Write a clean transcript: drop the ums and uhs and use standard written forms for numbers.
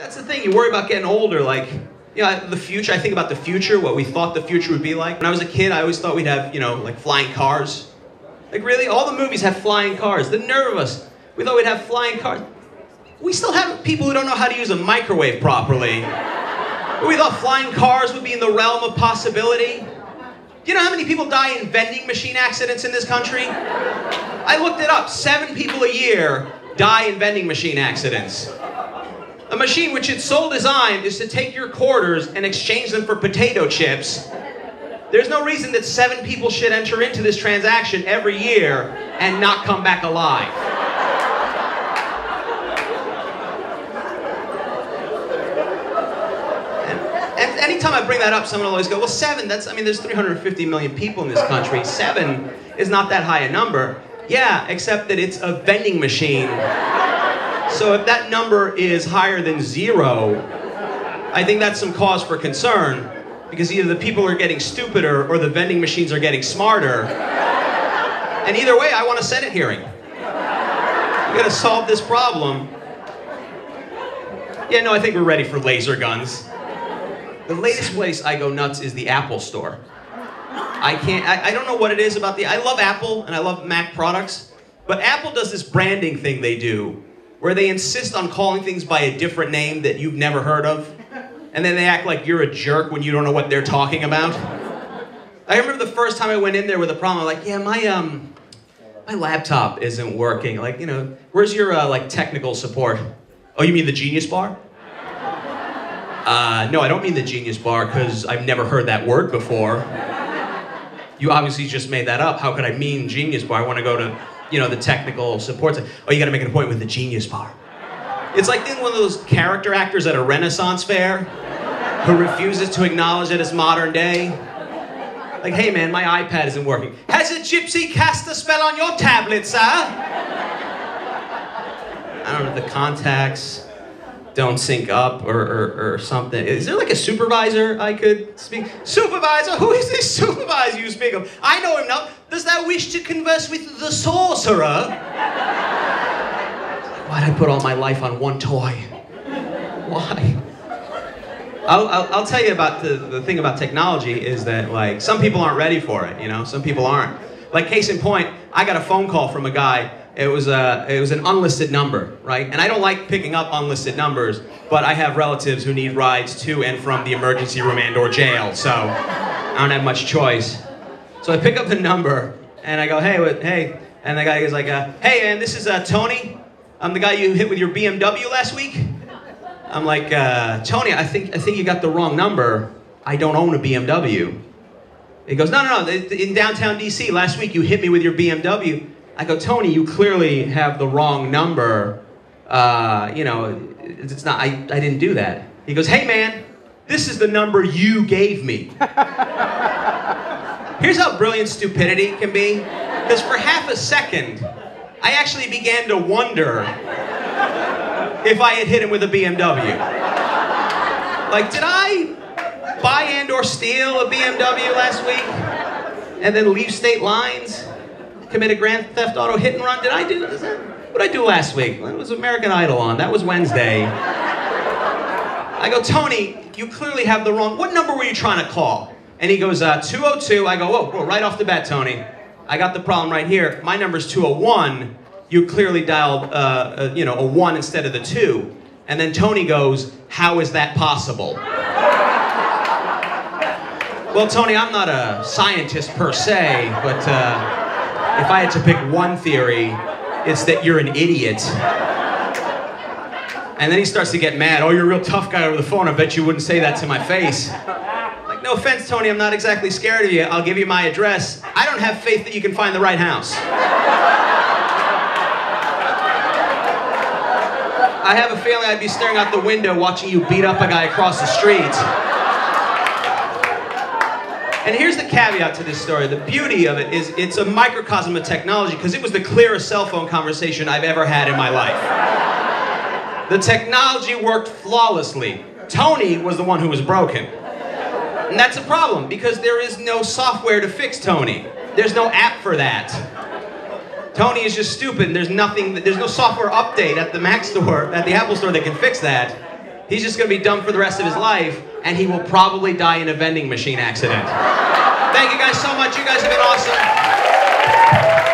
That's the thing, you worry about getting older, like, you know, the future, I think about the future, what we thought the future would be like. When I was a kid, I always thought we'd have, you know, like flying cars. Like really, all the movies have flying cars. The nerve of us, we thought we'd have flying cars. We still have people who don't know how to use a microwave properly. We thought flying cars would be in the realm of possibility. Do you know how many people die in vending machine accidents in this country? I looked it up, 7 people a year die in vending machine accidents. A machine which its sole design is to take your quarters and exchange them for potato chips. There's no reason that 7 people should enter into this transaction every year and not come back alive. And anytime I bring that up, someone will always go, well, 7, there's 350 million people in this country. 7 is not that high a number. Yeah, except that it's a vending machine. So if that number is higher than 0, I think that's some cause for concern, because either the people are getting stupider or the vending machines are getting smarter. And either way, I want a Senate hearing. We're gonna solve this problem. Yeah, no, I think we're ready for laser guns. The latest place I go nuts is the Apple Store. I don't know what it is about I love Apple and I love Mac products, but Apple does this branding thing they do, where they insist on calling things by a different name that you've never heard of, and then they act like you're a jerk when you don't know what they're talking about. I remember the first time I went in there with a problem, I'm like, yeah, my laptop isn't working. Like, you know, where's your like technical support? Oh, you mean the Genius Bar? No, I don't mean the Genius Bar, because I've never heard that word before. You obviously just made that up. How could I mean Genius Bar? I want to go to, you know, the technical support. Oh, you got to make an appointment with the Genius Bar. It's like being one of those character actors at a Renaissance fair who refuses to acknowledge that it's modern day. Like, hey man, my iPad isn't working. Has a gypsy cast a spell on your tablet, sir? I don't know, the contacts don't sync up or something. Is there like a supervisor I could speak? Supervisor? Who is this supervisor you speak of? I know him now. Does thou wish to converse with the sorcerer? Why'd I put all my life on one toy? Why? I'll tell you about the thing about technology is that, like, some people aren't ready for it, you know? Some people aren't. Like, case in point, I got a phone call from a guy. It was an unlisted number, right? And I don't like picking up unlisted numbers, but I have relatives who need rides to and from the emergency room and or jail, so I don't have much choice. So I pick up the number, and I go, hey, and the guy is like, hey man, this is Tony. I'm the guy you hit with your BMW last week. I'm like, Tony, I think you got the wrong number. I don't own a BMW. He goes, no, in downtown DC, last week you hit me with your BMW. I go, Tony, you clearly have the wrong number. You know, it's not, I didn't do that. He goes, hey man, this is the number you gave me. Here's how brilliant stupidity can be. Because for half a second, I actually began to wonder if I had hit him with a BMW. Like, did I buy and or steal a BMW last week? And then leave state lines? Commit a Grand Theft Auto hit and run? Did I do this? What did I do last week? It was American Idol on. That was Wednesday. I go, Tony, you clearly have the wrong... What number were you trying to call? And he goes, 202. I go, whoa, right off the bat, Tony. I got the problem right here. My number's 201. You clearly dialed, you know, a 1 instead of the 2. And then Tony goes, how is that possible? Well, Tony, I'm not a scientist per se, but if I had to pick one theory, it's that you're an idiot. And then he starts to get mad. Oh, you're a real tough guy over the phone. I bet you wouldn't say that to my face. Like, no offense, Tony, I'm not exactly scared of you. I'll give you my address. I don't have faith that you can find the right house. I have a feeling I'd be staring out the window watching you beat up a guy across the street. And here's the caveat to this story. The beauty of it is it's a microcosm of technology, because it was the clearest cell phone conversation I've ever had in my life. The technology worked flawlessly. Tony was the one who was broken. And that's a problem, because there is no software to fix Tony. There's no app for that. Tony is just stupid. There's no software update at the Mac store, at the Apple store that can fix that. He's just going to be dumb for the rest of his life, and he will probably die in a vending machine accident. Thank you guys so much. You guys have been awesome.